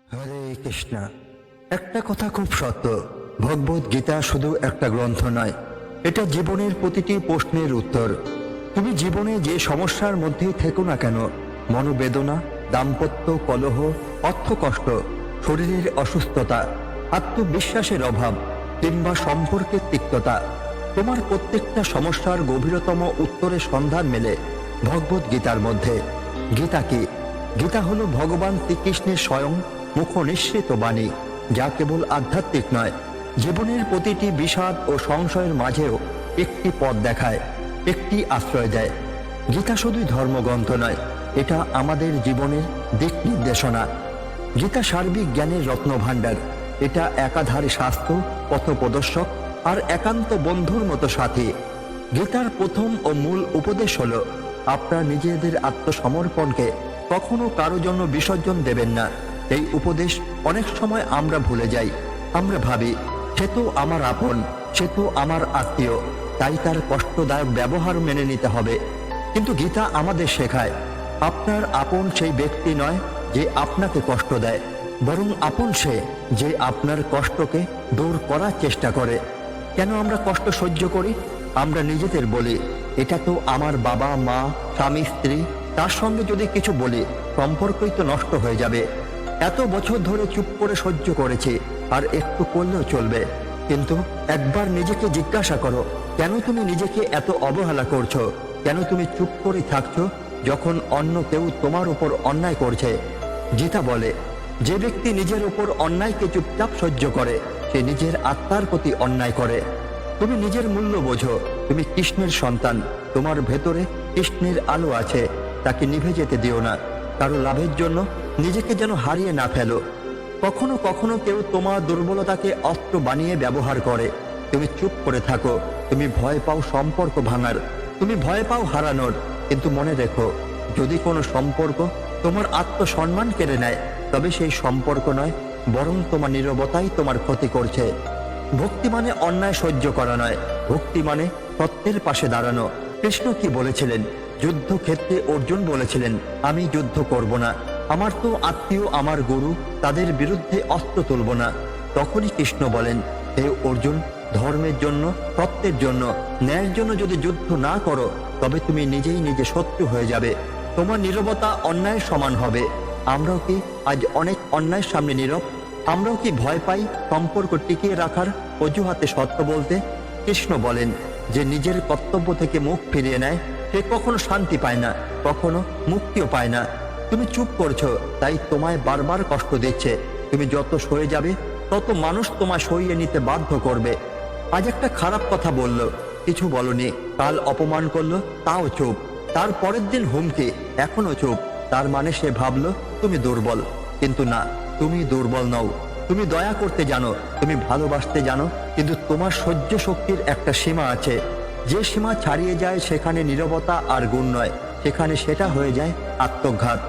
হরে কৃষ্ণ। একটা কথা খুব সত্য, ভগবদ গীতা শুধু একটা গ্রন্থ নয়, এটা জীবনের প্রতিটি প্রশ্নের উত্তর। তুমি জীবনে যে সমস্যার মধ্যেই থেকো না কেন, মনোবেদনা, দাম্পত্য কলহ, অর্থকষ্ট, শরীরের অসুস্থতা, আত্মবিশ্বাসের অভাব কিংবা সম্পর্কের তিক্ততা, তোমার প্রত্যেকটা সমস্যার গভীরতম উত্তরের সন্ধান মেলে ভগবদ গীতার মধ্যে। গীতা কি? গীতা হলো ভগবান শ্রীকৃষ্ণের স্বয়ং মুখ নিঃসৃত বাণী, যা কেবল আধ্যাত্মিক নয়, জীবনের প্রতিটি বিষাদ ও সংশয়ের মাঝেও একটি পথ দেখায়, একটি আশ্রয় দেয়। গীতা শুধুই ধর্মগ্রন্থ নয়, এটা আমাদের জীবনের দিক নির্দেশনা। গীতা সার্বিক জ্ঞানের রত্নভাণ্ডার। এটা একাধারে শাস্ত্র, পথপ্রদর্শক আর একান্ত বন্ধুর মতো সাথী। গীতার প্রথম ও মূল উপদেশ হলো, আপনার নিজেদের আত্মসমর্পণকে কখনো কারো জন্য বিসর্জন দেবেন না। এই উপদেশ অনেক সময় আমরা ভুলে যাই। আমরা ভাবি, সে তো আমার আপন, সে তো আমার আত্মীয়, তাই তার কষ্টদায়ক ব্যবহার মেনে নিতে হবে। কিন্তু গীতা আমাদের শেখায়, আপনার আপন সেই ব্যক্তি নয় যে আপনাকে কষ্ট দেয়, বরং আপন সে যে আপনার কষ্টকে দূর করার চেষ্টা করে। কেন আমরা কষ্ট সহ্য করি? আমরা নিজেদের বলি, এটা তো আমার বাবা মা, স্বামী স্ত্রী, তার সঙ্গে যদি কিছু বলি সম্পর্কই তো নষ্ট হয়ে যাবে। এত বছর ধরে চুপ করে সহ্য করেছি, আর একটু করলেও চলবে। কিন্তু একবার নিজেকে জিজ্ঞাসা করো, কেন তুমি নিজেকে এত অবহেলা করছো? কেন তুমি চুপ করে থাকছো যখন অন্য কেউ তোমার উপর অন্যায় করছে? গীতা বলে, যে ব্যক্তি নিজের উপর অন্যায়কে চুপচাপ সহ্য করে, সে নিজের আত্মার প্রতি অন্যায় করে। তুমি নিজের মূল্য বোঝো, তুমি কৃষ্ণের সন্তান, তোমার ভেতরে কৃষ্ণের আলো আছে, তাকে নিভে যেতে দিও না। কারো লাভের জন্য নিজেকে যেন হারিয়ে না ফেলো। কখনো কখনো কেউ তোমার দুর্বলতাকে অস্ত্র বানিয়ে ব্যবহার করে। তুমি চুপ করে থাকো, তুমি ভয় পাও সম্পর্ক ভাঙার, তুমি ভয় পাও হারানোর। কিন্তু মনে রেখো, যদি কোনো সম্পর্ক তোমার আত্মসম্মান কেড়ে নেয়, তবে সেই সম্পর্ক নয়, বরং তোমার নীরবতাই তোমার ক্ষতি করছে। ভক্তি মানে অন্যায় সহ্য করা নয়, ভক্তি মানে সত্যের পাশে দাঁড়ানো। কৃষ্ণ কি বলেছিলেন? যুদ্ধক্ষেত্রে অর্জুন বলেছিলেন, আমি যুদ্ধ করব না, আমার তো আত্মীয় আমার গুরু, তাদের বিরুদ্ধে অস্ত্র তুলব না। তখনই কৃষ্ণ বলেন, হে অর্জুন, ধর্মের জন্য, সত্যের জন্য, ন্যায়ের জন্য যদি যুদ্ধ না করো, তবে তুমি নিজেই নিজে শত্রু হয়ে যাবে। তোমার নীরবতা অন্যায়ের সমান হবে। আমরাও কি আজ অনেক অন্যায়ের সামনে নীরব? আমরাও কি ভয় পাই সম্পর্ক টিকিয়ে রাখার অজুহাতে সত্য বলতে? কৃষ্ণ বলেন, যে নিজের কর্তব্য থেকে মুখ ফিরিয়ে নেয়, সে কখনো শান্তি পায় না, কখনো মুক্তিও পায় না। তুমি চুপ করছো, তাই তোমায় বারবার কষ্ট দিচ্ছে। তুমি যত সয়ে যাবে, তত মানুষ তোমায় সইয়ে নিতে বাধ্য করবে। আজ একটা খারাপ কথা বলল, কিছু বলনি, কাল অপমান করলো, তাও চুপ। তার পরের দিন হুমকি, এখনো চুপ। তার মানে সে ভাবলো তুমি দুর্বল। কিন্তু না, তুমি দুর্বল নও। তুমি দয়া করতে জানো, তুমি ভালোবাসতে জানো, কিন্তু তোমার সহ্য শক্তির একটা সীমা আছে। যে সীমা ছাড়িয়ে যায়, সেখানে নীরবতা আর গুণ নয়, সেখানে সেটা হয়ে যায় আত্মঘাত।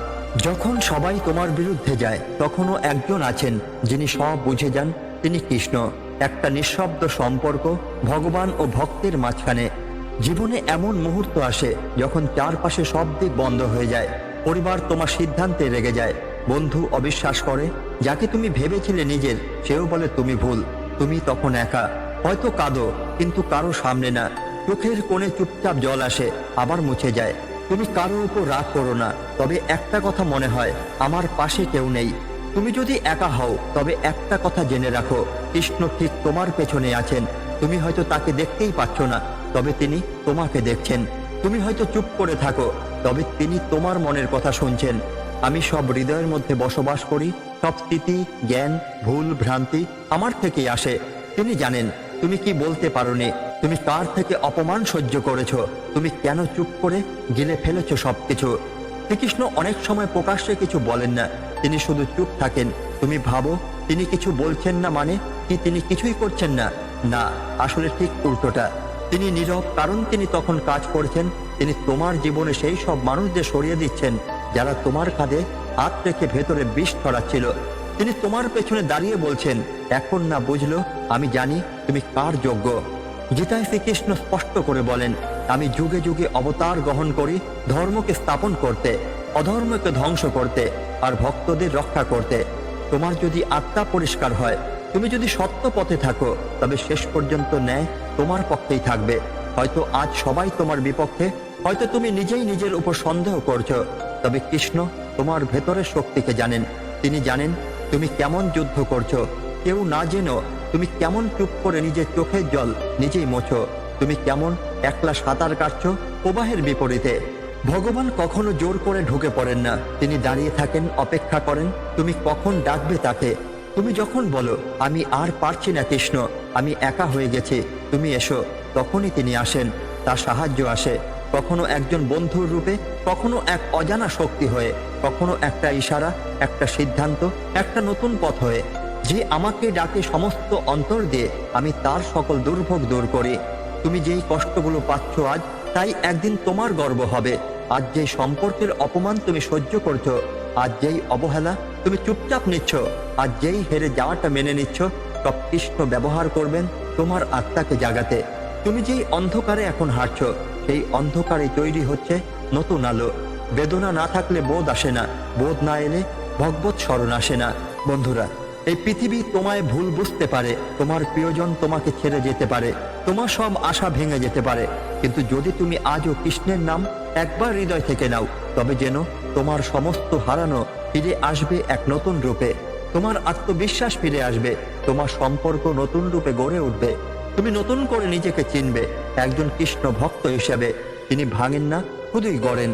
যখন সবাই তোমার বিরুদ্ধে যায়, তখনও একজন আছেন যিনি সব বুঝে যান, তিনি কৃষ্ণ। একটা নিঃশব্দ সম্পর্ক ভগবান ও ভক্তের মাঝখানে। জীবনে এমন মুহূর্ত আসে যখন চারপাশে সব দিক বন্ধ হয়ে যায়। পরিবার তোমার সিদ্ধান্তে রেগে যায়, বন্ধু অবিশ্বাস করে, যাকে তুমি ভেবেছিলে নিজের, সেও বলে তুমি ভুল। তুমি তখন একা, হয়তো কাঁদো, কিন্তু কারো সামনে না। চোখের কোণে চুপচাপ জল আসে, আবার মুছে যায়। তুমি কারো উপর রাগ করো না, তবে একটা কথা মনে হয়, আমার পাশে কেউ নেই। তুমি যদি একা হও, তবে একটা কথা জেনে রাখো, কৃষ্ণ ঠিক তোমার পেছনে আছেন। তুমি হয়তো তাকে দেখতেই পাচ্ছ না, তবে তিনি তোমাকে দেখছেন। তুমি হয়তো চুপ করে থাকো, তবে তিনি তোমার মনের কথা শুনছেন। আমি সব হৃদয়ের মধ্যে বসবাস করি, সব স্মৃতি, জ্ঞান, ভুল, ভ্রান্তি আমার থেকেই আসে। তিনি জানেন তুমি কি বলতে পারোনি, তুমি কার থেকে অপমান সহ্য করেছো, তুমি কেন চুপ করে গিলে ফেলেছো সবকিছু। শ্রীকৃষ্ণ অনেক সময় প্রকাশ্যে কিছু বলেন না, তিনি শুধু চুপ থাকেন। তুমি ভাবো তিনি কিছু বলছেন না, মানে কি তিনি কিছুই করছেন না? না, আসলে ঠিক উল্টোটা। তিনি নীরব, কারণ তিনি তখন কাজ করছেন। তিনি তোমার জীবনে সেই সব মানুষদের সরিয়ে দিচ্ছেন যারা তোমার কাঁধে হাত রেখে ভেতরে বিষ ছড়াচ্ছিল। তিনি তোমার পেছনে দাঁড়িয়ে বলছেন, এখন না বুঝলো, আমি জানি তুমি কার যোগ্য। গীতায় শ্রীকৃষ্ণ স্পষ্ট করে বলেন, আমি যুগে যুগে অবতার গ্রহণ করি ধর্মকে স্থাপন করতে, অধর্মকে ধ্বংস করতে আর ভক্তদের রক্ষা করতে। তোমার যদি আত্মা পরিষ্কার হয়, তুমি যদি সত্য পথে থাকো, তবে শেষ পর্যন্ত ন্যায় তোমার পক্ষেই থাকবে। হয়তো আজ সবাই তোমার বিপক্ষে, হয়তো তুমি নিজেই নিজের উপর সন্দেহ করছো, তবে কৃষ্ণ তোমার ভেতরের শক্তিকে জানেন। তিনি জানেন তুমি কেমন যুদ্ধ করছো। কেউ না জেনো তুমি কেমন চুপ করে নিজের চোখের জল নিজেই মোছো, তুমি কেমন একলা সাঁতার কাটছো প্রবাহের বিপরীতে। ভগবান কখনো জোর করে ঢুকে পড়েন না, তিনি দাঁড়িয়ে থাকেন, অপেক্ষা করেন তুমি কখন ডাকবে তাকে। তুমি যখন বলো আমি আর পারছি না কৃষ্ণ, আমি একা হয়ে গেছি, তুমি এসো, তখনই তিনি আসেন। তার সাহায্য আসে, কখনো একজন বন্ধুর রূপে, কখনো এক অজানা শক্তি হয়ে, কখনো একটা ইশারা, একটা সিদ্ধান্ত, একটা নতুন পথ হয়ে। যে আমাকে ডাকে সমস্ত অন্তর দিয়ে, আমি তার সকল দুর্ভোগ দূর করি। তুমি যেই কষ্টগুলো পাচ্ছ আজ, তাই একদিন তোমার গর্ব হবে। আজ যেই সম্পর্কের অপমান তুমি সহ্য করছো, আজ যেই অবহেলা তুমি চুপচাপ নিচ্ছ, আজ যেই হেরে যাওয়াটা মেনে নিচ্ছ, সব কৃষ্ণ ব্যবহার করবেন তোমার আত্মাকে জাগাতে। তুমি যেই অন্ধকারে এখন হাঁটছো, সেই অন্ধকারে তৈরি হচ্ছে নতুন আলো। বেদনা না থাকলে বোধ আসে না, বোধ না এলে ভগবত স্মরণ আসে না। বন্ধুরা, এই পৃথিবী তোমায় ভুল বুঝতে পারে, তোমার প্রিয়জন তোমাকে ছেড়ে যেতে পারে, তোমার সব আশা ভেঙে যেতে পারে, কিন্তু যদি তুমি আজও কৃষ্ণের নাম একবার হৃদয় থেকে নাও, তবে যেন তোমার সমস্ত হারানো ফিরে আসবে এক নতুন রূপে। তোমার আত্মবিশ্বাস ফিরে আসবে, তোমার সম্পর্ক নতুন রূপে গড়ে উঠবে। তুমি নতুন করে নিজেকে চিনবে একজন কৃষ্ণ ভক্ত হিসেবে। তিনি ভাঙেন না, শুধুই গড়েন।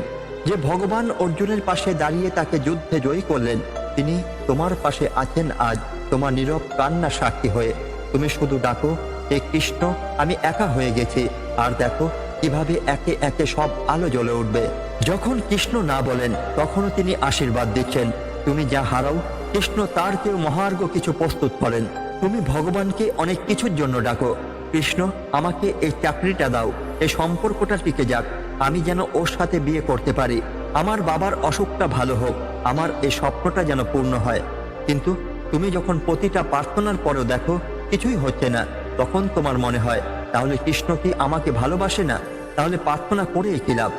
যে ভগবান অর্জুনের পাশে দাঁড়িয়ে তাকে যুদ্ধে জয়ী করলেন, তিনি তোমার পাশে আছেন আজ, তোমার নীরব কান্না সাক্ষী হয়ে। তুমি শুধু ডাকো, হে কৃষ্ণ আমি একা হয়ে গেছি, আর দেখো কিভাবে একে একে সব আলো জ্বলে উঠবে। যখন কৃষ্ণ না বলেন, তখনও তিনি আশীর্বাদ দিচ্ছেন। তুমি যা হারাও, কৃষ্ণ তার কেউ মহার্ঘ কিছু প্রস্তুত করেন। তুমি ভগবানকে অনেক কিছুর জন্য ডাকো, কৃষ্ণ আমাকে এই চাকরিটা দাও, এই সম্পর্কটা টিকে যাক, আমি যেন ওর সাথে বিয়ে করতে পারি, আমার বাবার অসুখটা ভালো হোক, আমার এই স্বপ্নটা যেন পূর্ণ হয়। কিন্তু তুমি যখন প্রতিটা প্রার্থনার পরেও দেখো কিছুই হচ্ছে না, তখন তোমার মনে হয় তাহলে কৃষ্ণ কি আমাকে ভালোবাসে না, তাহলে প্রার্থনা করেই কি লাভ।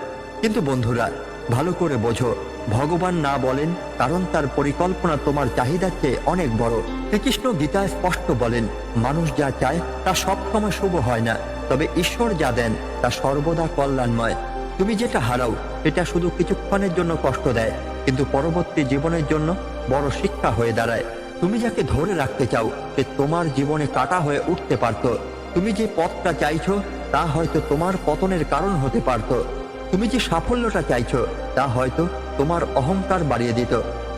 কিন্তু বন্ধুরা, ভালো করে বোঝো, ভগবান না বলেন কারণ তার পরিকল্পনা তোমার চাহিদার চেয়ে অনেক বড়। শ্রীকৃষ্ণ গীতায় স্পষ্ট বলেন, মানুষ যা চায় তা সবসময় শুভ হয় না, তবে ঈশ্বর যা দেন তা সর্বদা কল্যাণময়। তুমি যেটা হারাও সেটা শুধু কিছুক্ষণের জন্য কষ্ট দেয়, কিন্তু পরবর্তী জীবনের জন্য বড় শিক্ষা হয়ে দাঁড়ায়। তুমি যাকে ধরে রাখতে চাও সে তোমার জীবনে কাটা হয়ে উঠতে পারত। তুমি যে পথটা চাইছো তা হয়তো তোমার পতনের কারণ হতে পারত। তুমি যে সাফল্যটা চাইছো তা হয়তো তোমার অহংকার বাড়িয়ে দিত।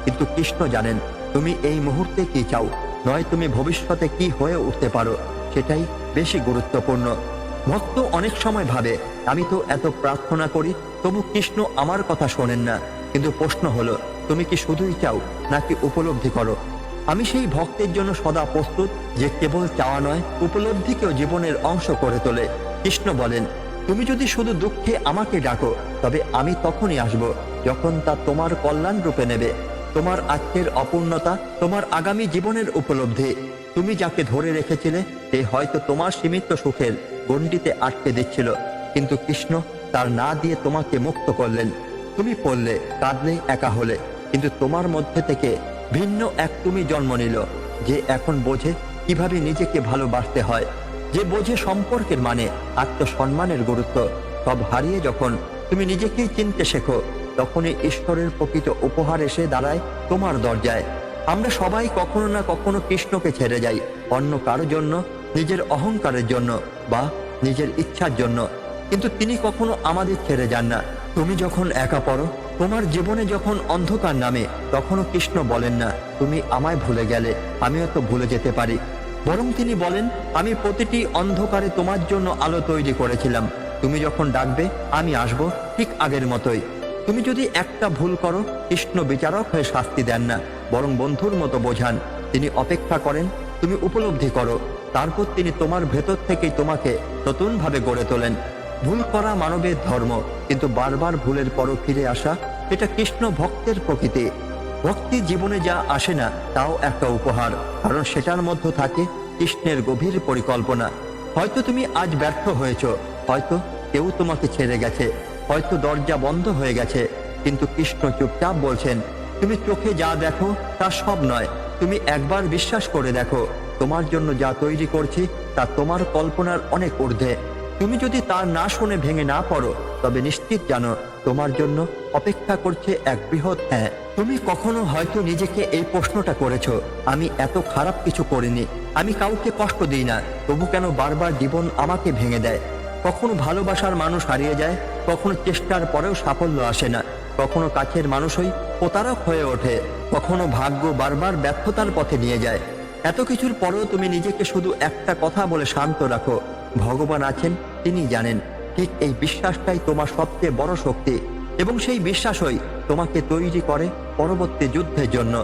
কিন্তু কৃষ্ণ জানেন তুমি এই মুহূর্তে কি চাও, নয় তুমি ভবিষ্যতে কি হয়ে উঠতে পারো, সেটাই বেশি গুরুত্বপূর্ণ। ভক্ত অনেক সময় ভাবে, আমি তো এত প্রার্থনা করি, তবু কৃষ্ণ আমার কথা শোনেন না। কিন্তু প্রশ্ন হলো, তুমি কি শুধুই চাও নাকি উপলব্ধি করো? আমি সেই ভক্তের জন্য সদা প্রস্তুত যে কেবল চাওয়া নয়, উপলব্ধিকেও জীবনের অংশ করে তোলে। কৃষ্ণ বলেন, তুমি যদি শুধু দুঃখে আমাকে ডাকো, তবে আমি তখনই আসব যখন তা তোমার কল্যাণ রূপে নেবে। তোমার আজকের অপূর্ণতা তোমার আগামী জীবনের উপলব্ধি। তুমি যাকে ধরে রেখেছিলে সে হয়তো তোমার সীমিত সুখের গণ্ডিতে আটকে দিচ্ছিল, কিন্তু কৃষ্ণ তার না দিয়ে তোমাকে মুক্ত করলেন। তুমি পড়লে, কাঁদলে, একা হলে, কিন্তু তোমার মধ্যে থেকে ভিন্ন এক তুমি জন্ম নিল, যে এখন বোঝে কিভাবে নিজেকে ভালোবাসতে হয়, যে বোঝে সম্পর্কের মানে, আত্মসম্মানের গুরুত্ব। সব হারিয়ে যখন তুমি নিজেকেই চিনতে শেখো, তখনই ঈশ্বরের প্রকৃত উপহার এসে দাঁড়ায় তোমার দরজায়। আমরা সবাই কখনো না কখনো কৃষ্ণকে ছেড়ে যাই, অন্য কারো জন্য, নিজের অহংকারের জন্য বা নিজের ইচ্ছার জন্য, কিন্তু তিনি কখনো আমাদের ছেড়ে যান না। তুমি যখন একা পড়ো, তোমার জীবনে যখন অন্ধকার নামে, তখনও কৃষ্ণ বলেন না তুমি আমায় ভুলে গেলে, আমিও তো ভুলে যেতে পারি। বরং তিনি বলেন, আমি প্রতিটি অন্ধকারে তোমার জন্য আলো তৈরি করেছিলাম, তুমি যখন ডাকবে আমি আসব ঠিক আগের মতোই। তুমি যদি একটা ভুল করো, কৃষ্ণ বিচারক হয়ে শাস্তি দেন না, বরং বন্ধুর মতো বোঝান। তিনি অপেক্ষা করেন তুমি উপলব্ধি করো, তারপর তিনি তোমার ভেতর থেকেই তোমাকে নতুনভাবে গড়ে তোলেন। ভুল করা মানবের ধর্ম, কিন্তু বারবার ভুলের পরও ফিরে আসা, এটা কৃষ্ণ ভক্তের প্রকৃতি। ভক্তি জীবনে যা আসে না তাও একটা উপহার, কারণ সেটার মধ্যে থাকে কৃষ্ণের গভীর পরিকল্পনা। হয়তো তুমি আজ ব্যর্থ হয়েছ, হয়তো কেউ তোমাকে ছেড়ে গেছে, হয়তো দরজা বন্ধ হয়ে গেছে, কিন্তু কৃষ্ণ চুপচাপ বলছেন, তুমি চোখে যা দেখো তা সব নয়। তুমি একবার বিশ্বাস করে দেখো, তোমার জন্য যা তৈরি করছি তা তোমার কল্পনার অনেক ঊর্ধ্বে। তুমি যদি তা না শুনে ভেঙে না পড়ো, তবে নিশ্চিত জানো তোমার জন্য অপেক্ষা করছে এক বৃহৎ হ্যাঁ। তুমি কখনো হয়তো নিজেকে এই প্রশ্নটা করেছো, আমি এত খারাপ কিছু করিনি, আমি কাউকে কষ্ট দিই না, তবু কেন বারবার জীবন আমাকে ভেঙে দেয়? কখনো ভালোবাসার মানুষ হারিয়ে যায়, কখনো চেষ্টার পরেও সাফল্য আসে না, কখনো কাছের মানুষই প্রতারক হয়ে ওঠে, কখনো ভাগ্য বারবার ব্যর্থতার পথে নিয়ে যায়। এত কিছুর পরেও তুমি নিজেকে শুধু একটা কথা বলে শান্ত রাখো, ভগবান আছেন, তিনি জানেন। ঠিক এই বিশ্বাসটাই তোমার সবচেয়ে বড় শক্তি, এবং সেই বিশ্বাসই তোমাকে তৈরি করে পরবর্তী যুদ্ধের জন্য।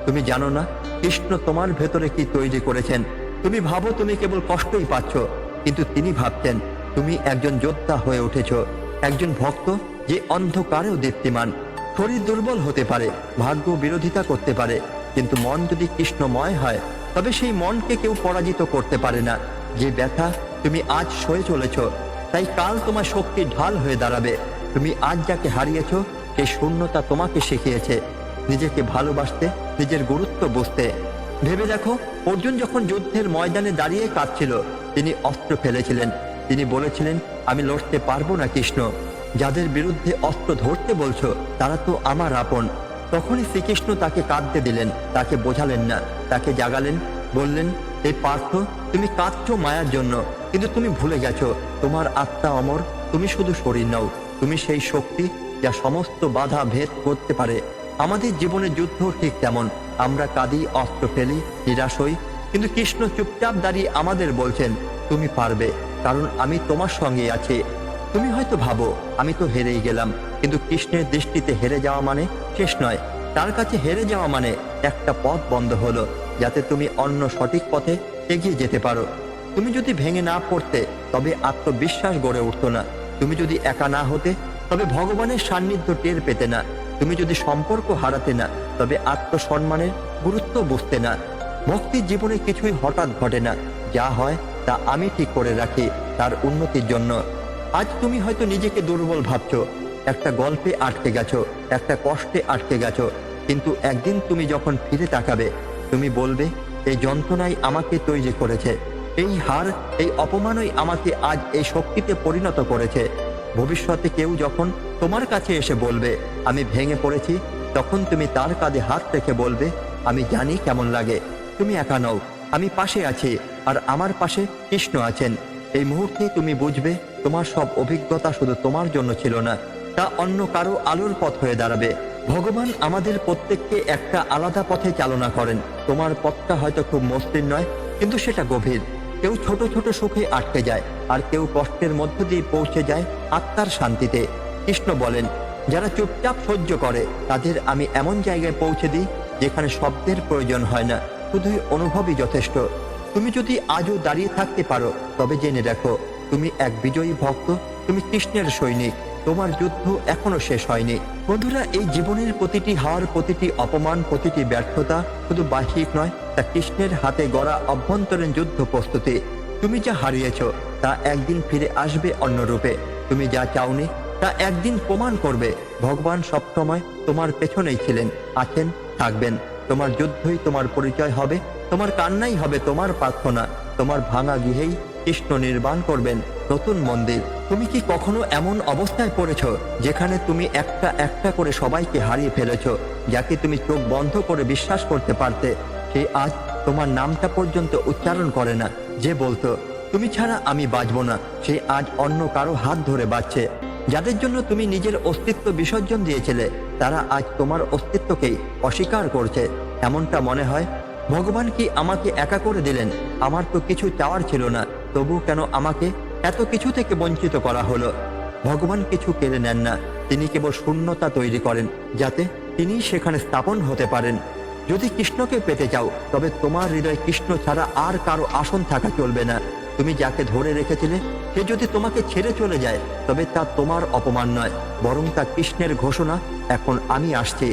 তুমি জানো না কৃষ্ণ তোমার ভেতরে কি তৈরি করেছেন। তুমি ভাবো তুমি কেবল কষ্টই পাচ্ছ, কিন্তু তিনি ভাবতেন তুমি একজন যোদ্ধা হয়ে উঠেছ, একজন ভক্ত যে অন্ধকারেও দীপ্তিমান। শরীর দুর্বল হতে পারে, ভাগ্য বিরোধিতা করতে পারে, কিন্তু মন যদি কৃষ্ণময় হয়, তবে সেই মনকে কেউ পরাজিত করতে পারে না। যে ব্যথা তুমি আজ সয়ে চলেছ, তাই কাল তোমার শক্তির ঢাল হয়ে দাঁড়াবে। তুমি আজ যাকে হারিয়েছ, সেই শূন্যতা তোমাকে শিখিয়েছে নিজেকে ভালোবাসতে, নিজের গুরুত্ব বুঝতে। ভেবে দেখো, অর্জুন যখন যুদ্ধের ময়দানে দাঁড়িয়ে কাঁদছিল, তিনি অস্ত্র ফেলেছিলেন। তিনি বলেছিলেন, আমি লড়তে পারবো না কৃষ্ণ, যাদের বিরুদ্ধে অস্ত্র ধরতে বলছো তারা তো আমার আপন। তখনই শ্রীকৃষ্ণ তাকে কাঁদতে দিলেন, তাকে বোঝালেন না, তাকে জাগালেন, বললেন, এই পার্থ, তুমি কাঁদছো মায়ার জন্য, কিন্তু তুমি ভুলে গেছো তোমার আত্মা অমর। তুমি শুধু শরীর নও, তুমি সেই শক্তি যা সমস্ত বাধা ভেদ করতে পারে। আমাদের জীবনের যুদ্ধ ঠিক তেমন, আমরা কাঁদি, অস্ত্র ফেলি, নিরাশ হই, কিন্তু কৃষ্ণ চুপচাপ দাঁড়িয়ে আমাদের বলছেন, তুমি পারবে, কারণ আমি তোমার সঙ্গে আছি। তুমি হয়তো ভাবো আমি তো হেরেই গেলাম, কিন্তু কৃষ্ণের দৃষ্টিতে হেরে যাওয়া মানে শেষ নয়। তার কাছে হেরে যাওয়া মানে একটা পথ বন্ধ হলো, যাতে তুমি অন্য সঠিক পথে এগিয়ে যেতে পারো। তুমি যদি ভেঙে না পড়তে, তবে আত্মবিশ্বাস গড়ে উঠতো না। তুমি যদি একা না হতে, তবে ভগবানের সান্নিধ্য টের পেতে না। তুমি যদি সম্পর্ক হারাতে না, তবে আত্মসম্মানের গুরুত্ব বুঝতে না। ভক্তির জীবনে কিছুই হঠাৎ ঘটে না, যা হয় তা আমি ঠিক করে রাখি তার উন্নতির জন্য। আজ তুমি হয়তো নিজেকে দুর্বল ভাবছো, একটা গল্পে আটকে গেছো, একটা কষ্টে আটকে গেছো, কিন্তু একদিন তুমি যখন ফিরে তাকাবে, তুমি বলবে, এই যন্ত্রণাই আমাকে তৈরি করেছে, এই হার, এই অপমানই আমাকে আজ এই শক্তিতে পরিণত করেছে। ভবিষ্যতে কেউ যখন তোমার কাছে এসে বলবে আমি ভেঙে পড়েছি, তখন তুমি তার কাঁধে হাত রেখে বলবে, আমি জানি কেমন লাগে, তুমি একা নও, আমি পাশে আছি, আর আমার পাশে কৃষ্ণ আছেন। এই মুহূর্তে তুমি বুঝবে তোমার সব অভিজ্ঞতা শুধু তোমার জন্য ছিল না, তা অন্য কারো আলোর পথ হয়ে দাঁড়াবে। ভগবান আমাদের প্রত্যেককে একটা আলাদা পথে চালনা করেন। তোমার পথটা হয়তো খুব মসৃণ নয়, কিন্তু সেটা গভীর। কেউ ছোট ছোট সুখে আটকে যায়, আর কেউ কষ্টের মধ্য দিয়ে পৌঁছে যায় আত্মার শান্তিতে। কৃষ্ণ বলেন, যারা চুপচাপ সহ্য করে তাদের আমি এমন জায়গায় পৌঁছে দিই যেখানে শব্দের প্রয়োজন হয় না, শুধুই অনুভবই যথেষ্ট। তুমি যদি আজও দাঁড়িয়ে থাকতে পারো, তবে জেনে রাখো তুমি এক বিজয়ী ভক্ত, তুমি কৃষ্ণের সৈনিক, তোমার যুদ্ধ এখনো শেষ হয়নি। বন্ধুরা, এই জীবনের প্রতিটি হার, প্রতিটি অপমান, প্রতিটি ব্যর্থতা শুধু বাহ্যিক নয়, তা কৃষ্ণের হাতে গড়া অভ্যন্তরীণ যুদ্ধ প্রস্তুতি। তুমি যা হারিয়েছ তা একদিন ফিরে আসবে অন্য রূপে। তুমি যা চাওনি তা একদিন প্রমাণ করবে ভগবান সবসময় তোমার পেছনেই ছিলেন, আছেন, থাকবেন। তোমার যুদ্ধই তোমার পরিচয় হবে, তোমার কান্নাই হবে তোমার প্রার্থনা, তোমার ভাঙা গৃহেই কৃষ্ণ নির্মাণ করবেন নতুন মন্দির। তুমি কি কখনো এমন অবস্থায় পড়েছ যেখানে তুমি একটা একটা করে সবাইকে হারিয়ে ফেলেছ? যাকে তুমি চোখ বন্ধ করে বিশ্বাস করতে পারতে, সে আজ তোমার নামটা পর্যন্ত উচ্চারণ করে না। যে বলতো তুমি ছাড়া আমি বাঁচব না, সে আজ অন্য কারো হাত ধরে বাঁচছে। যাদের জন্য তুমি নিজের অস্তিত্ব বিসর্জন দিয়েছিলে, তারা আজ তোমার অস্তিত্বকেই অস্বীকার করছে। এমনটা মনে হয়, ভগবান কি আমাকে একা করে দিলেন? আমার তো কিছু চাওয়ার ছিল না, তবু কেন আমাকে এত কিছু থেকে বঞ্চিত করা হলো? ভগবান কিছু কেড়ে নেন না, তিনি কেবল শূন্যতা তৈরি করেন, যাতে তিনি সেখানে স্থাপন হতে পারেন। যদি কৃষ্ণকে পেতে চাও, তবে তোমার হৃদয়ে কৃষ্ণ ছাড়া আর কারো আসন থাকা চলবে না। তুমি যাকে ধরে রেখেছিলে, সে যদি তোমাকে ছেড়ে চলে যায়, তবে তা তোমার অপমান নয়, বরং তা কৃষ্ণের ঘোষণা, এখন আমি আসছি।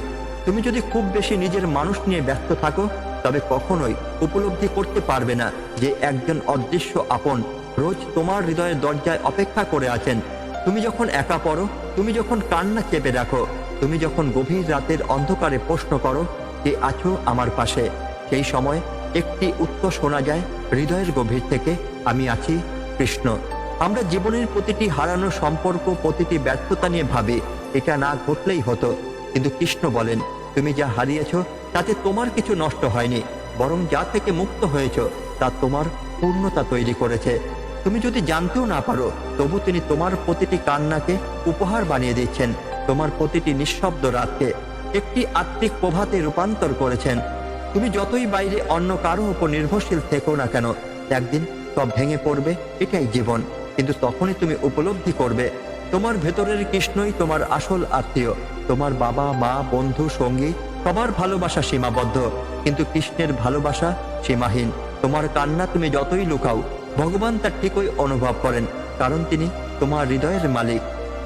তুমি যদি খুব বেশি নিজের মানুষ নিয়ে ব্যস্ত থাকো, তবে কখনোই উপলব্ধি করতে পারবে না যে একজন অদৃশ্য আপন রোজ তোমার হৃদয়ের দরজায় অপেক্ষা করে আছেন। তুমি যখন একা পড়ো, তুমি যখন কান্না চেপে রাখো, তুমি যখন গভীর রাতের অন্ধকারে প্রশ্ন করো যে আছো আমার পাশে, সেই সময় একটি উত্তর শোনা যায় হৃদয়ের গভীর থেকে, আমি আছি, কৃষ্ণ। আমরা জীবনের প্রতিটি হারানো সম্পর্ক, প্রতিটি ব্যর্থতা নিয়ে ভাবি এটা না ঘটলেই হতো, কিন্তু কৃষ্ণ বলেন তুমি যা হারিয়েছ তাতে তোমার কিছু নষ্ট হয়নি, বরং যা থেকে মুক্ত হয়েছ তা তোমার পূর্ণতা তৈরি করেছে। তুমি যদি জানতেও না পারো, তবু তিনি তোমার প্রতিটি কান্নাকে উপহার বানিয়ে দিচ্ছেন, তোমার প্রতিটি নিঃশব্দ রাতকে একটি আত্মিক প্রভাতে রূপান্তর করেছেন। তুমি যতই বাইরে অন্য কারো উপর নির্ভরশীল থেকো না কেন, একদিন সব ভেঙে পড়বে, এটাই জীবন। কিন্তু তখনই তুমি উপলব্ধি করবে তোমার ভেতরের কৃষ্ণই তোমার আসল আত্মীয়। তোমার বাবা, মা, বন্ধু, সঙ্গী সবার ভালোবাসা সীমাবদ্ধ, কিন্তু কৃষ্ণের ভালোবাসা সীমাহীন। তোমার কান্না তুমি যতই লুকাও, ভগবান তা ঠিকই অনুভব করেন, কারণ তিনি তোমার হৃদয়ের মালিক।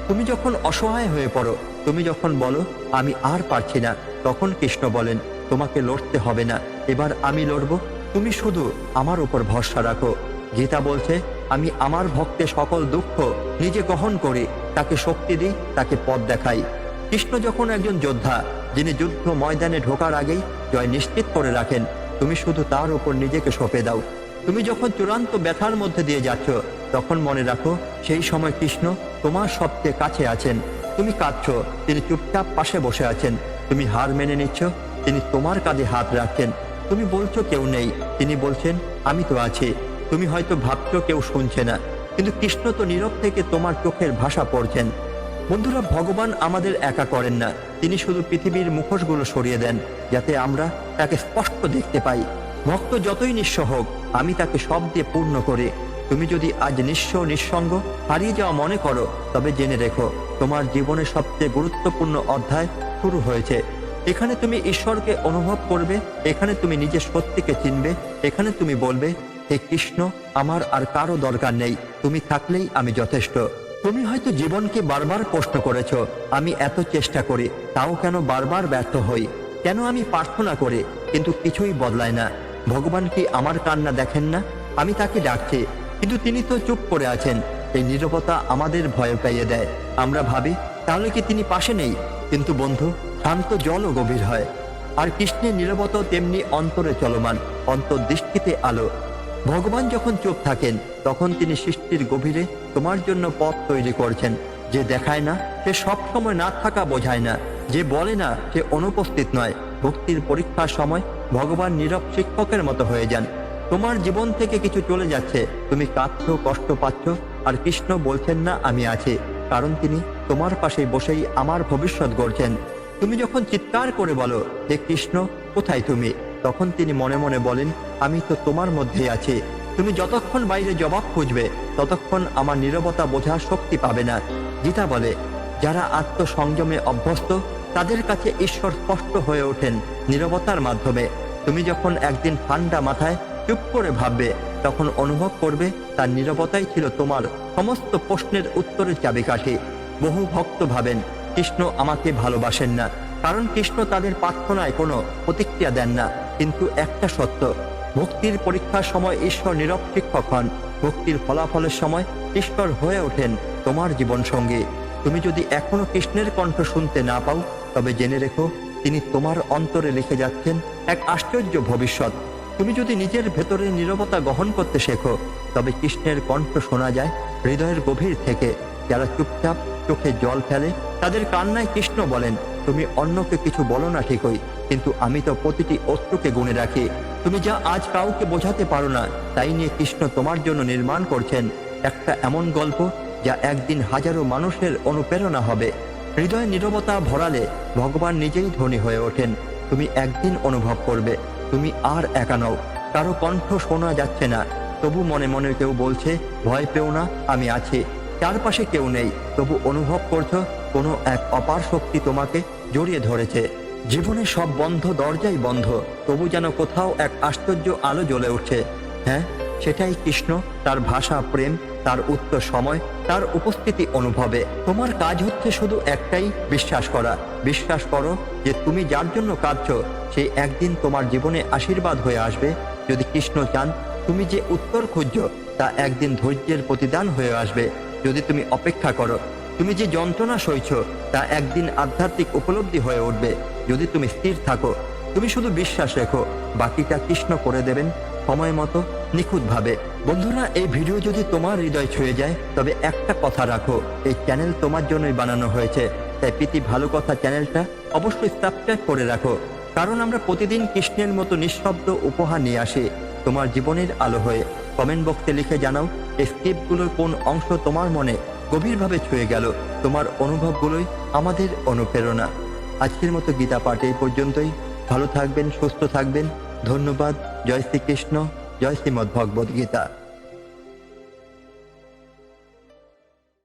তুমি যখন অসহায় হয়ে পড়ো, তুমি যখন বলো আমি আর পারছি না, তখন কৃষ্ণ বলেন তোমাকে লড়তে হবে না, এবার আমি লড়ব, তুমি শুধু আমার উপর ভরসা রাখো। গীতা বলছে আমি আমার ভক্তের সকল দুঃখ নিজে গ্রহণ করি, তাকে শক্তি দিই, তাকে পথ দেখাই। কৃষ্ণ যখন একজন যোদ্ধা, যিনি যুদ্ধ ময়দানে ঢোকার আগেই জয় নিশ্চিত করে রাখেন, তুমি শুধু তার উপর নিজেকে সঁপে দাও। তুমি যখন চূড়ান্ত ব্যথার মধ্যে দিয়ে যাচ্ছ, তখন মনে রাখো সেই সময় কৃষ্ণ তোমার সবচেয়ে কাছে আছেন। তুমি কাঁদছ, তিনি চুপচাপ পাশে বসে আছেন। তুমি হার মেনে নিচ্ছ, তিনি তোমার কাঁধে হাত রাখছেন। তুমি বলছো কেউ নেই, তিনি বলছেন আমি তো আছি। তুমি হয়তো ভাবছো কেউ শুনছে না, কিন্তু কৃষ্ণ তো নীরব থেকে তোমার চোখের ভাষা পড়ছেন। বন্ধুরা, ভগবান আমাদের একা করেন না, তিনি শুধু পৃথিবীর মুখোশগুলো সরিয়ে দেন, যাতে আমরা তাকে স্পষ্ট দেখতে পাই। ভক্ত যতই নিঃস্ব হোক, আমি তাকে সব দিয়ে পূর্ণ করি। তুমি যদি আজ নিঃস্ব, নিঃসঙ্গ, হারিয়ে যাওয়া মনে করো, তবে জেনে রেখো তোমার জীবনের সবচেয়ে গুরুত্বপূর্ণ অধ্যায় শুরু হয়েছে। এখানে তুমি ঈশ্বরকে অনুভব করবে, এখানে তুমি নিজের সত্যিকে চিনবে, এখানে তুমি বলবে হে কৃষ্ণ, আমার আর কারো দরকার নেই, তুমি থাকলেই আমি যথেষ্ট। তুমি হয়তো জীবনকে বারবার প্রশ্ন করেছো, আমি এত চেষ্টা করি, তাও কেন বারবার ব্যর্থ হই? কেন আমি প্রার্থনা করি কিন্তু কিছুই বদলায় না? ভগবান কি আমার কান্না দেখেন না? আমি তাকে ডাকছি, কিন্তু তিনি তো চুপ করে আছেন। এই নীরবতা আমাদের ভয় পাইয়ে দেয়। আমরা ভাবি তাহলে কি তিনি পাশে নেই? কিন্তু বন্ধু, শান্ত জলও গভীর হয়, আর কৃষ্ণের নীরবতা তেমনি অন্তরে চলমান, অন্তর্দৃষ্টিতে আলো। ভগবান যখন চুপ থাকেন, তখন তিনি সৃষ্টির গভীরে তোমার জন্য পথ তৈরি করছেন। যে দেখায় না সে সব সময় না থাকা বোঝায় না, যে বলে না সে অনুপস্থিত নয়। ভক্তির পরীক্ষার সময় ভগবান নীরব শিক্ষকের মতো হয়ে যান। তোমার জীবন থেকে কিছু চলে যাচ্ছে, তুমি কাঁদছো, কষ্ট পাচ্ছ, আর কৃষ্ণ বলছেন না আমি আছি, কারণ তিনি তোমার পাশে বসেই আমার ভবিষ্যৎ গড়ছেন। তুমি যখন চিৎকার করে বলো হে কৃষ্ণ কোথায় তুমি, তখন তিনি মনে মনে বলেন আমি তো তোমার মধ্যেই আছি। তুমি যতক্ষণ বাইরে জবাব খুঁজবে, ততক্ষণ আমার নীরবতা বোঝার শক্তি পাবে না। গীতা বলে যারা আত্মসংযমে অভ্যস্ত, তাদের কাছে ঈশ্বর স্পষ্ট হয়ে ওঠেন নীরবতার মাধ্যমে। তুমি যখন একদিন ঠান্ডা মাথায় চুপ করে ভাববে, তখন অনুভব করবে তার নীরবতাই ছিল তোমার সমস্ত প্রশ্নের উত্তরের চাবিকাঠি। বহু ভক্ত ভাবেন কৃষ্ণ আমাকে ভালোবাসেন না, কারণ কৃষ্ণ তাদের প্রার্থনায় কোনো প্রতিক্রিয়া দেন না। কিন্তু একটা সত্য, ভক্তির পরীক্ষার সময় ঈশ্বর নীরব শিক্ষক হন। ভক্তির ফলাফলের সময় ঈশ্বর হয়ে ওঠেন তোমার জীবন সঙ্গী। তুমি যদি এখনো কৃষ্ণের কণ্ঠ শুনতে না পাও, তবে জেনে রেখো তিনি তোমার অন্তরে লিখে যাচ্ছেন এক আশ্চর্য ভবিষ্যৎ। তুমি যদি নিজের ভেতরের নীরবতা গ্রহণ করতে শেখো, তবে কৃষ্ণের কণ্ঠ শোনা যায় হৃদয়ের গভীর থেকে। যারা চুপচাপ চোখে জল ফেলে, তাদের কান্নায় কৃষ্ণ বলেন তুমি অন্যকে কিছু বলো না ঠিকই, কিন্তু আমি তো প্রতিটি অস্ত্রকে গুণে রাখি। তুমি যা আজ কাউকে বোঝাতে পারো না, তাই নিয়ে কৃষ্ণ তোমার জন্য নির্মাণ করছেন একটা এমন গল্প যা একদিন হাজারো মানুষের অনুপ্রেরণা হবে। হৃদয় নীরবতা ভরালে ভগবান নিজেই ধনী হয়ে ওঠেন। তুমি একদিন অনুভব করবে তুমি আর একা নও। কারো কণ্ঠ শোনা যাচ্ছে না, তবু মনে মনে কেউ বলছে ভয় পেও না, আমি আছি। চারপাশে কেউ নেই, তবু অনুভব করছো কোনো এক অপার শক্তি তোমাকে জড়িয়ে ধরেছে। জীবনে সব বন্ধ দরজাই বন্ধ, তবু যেন কোথাও এক আশ্চর্য আলো জ্বলে উঠছে। হ্যাঁ, সেটাই কৃষ্ণ, তার ভাষা প্রেম, তার উত্তর সময়, তার উপস্থিতি অনুভবে। তোমার কাজ হচ্ছে শুধু একটাই, বিশ্বাস করা। বিশ্বাস করো যে তুমি যার জন্য কাঁদছো, সে একদিন তোমার জীবনে আশীর্বাদ হয়ে আসবে। যদি কৃষ্ণ চান, তুমি যে উত্তর খুঁজছো তা একদিন ধৈর্যের প্রতিদান হয়ে আসবে। যদি তুমি অপেক্ষা করো, তুমি যে যন্ত্রণা সইছ তা একদিন আধ্যাত্মিক উপলব্ধি হয়ে উঠবে যদি তুমি স্থির থাকো। তুমি শুধু বিশ্বাস রেখো, বাকিটা কৃষ্ণ করে দেবেন সময় মতো, নিখুঁতভাবে। বন্ধুরা, এই ভিডিও যদি তোমার হৃদয় ছুঁয়ে যায় তবে একটা কথা রাখো, এই চ্যানেল তোমার জন্যই বানানো হয়েছে। তাই প্রীতি ভালো কথা চ্যানেলটা অবশ্যই সাবস্ক্রাইব করে রাখো, কারণ আমরা প্রতিদিন কৃষ্ণের মতো নিঃশব্দ উপহার নিয়ে আসি তোমার জীবনের আলো হয়ে। কমেন্ট বক্সে লিখে জানাও এই স্ক্রিপ্টগুলোর কোন অংশ তোমার মনে গভীরভাবে ছুঁয়ে গেল। তোমার অনুভবগুলোই আমাদের অনুপ্রেরণা। আজকের মতো গীতা পাঠ এই পর্যন্তই। ভালো থাকবেন, সুস্থ থাকবেন। ধন্যবাদ। জয় শ্রীকৃষ্ণ, জয় শ্রীমদ্ ভগবদ্ গীতা।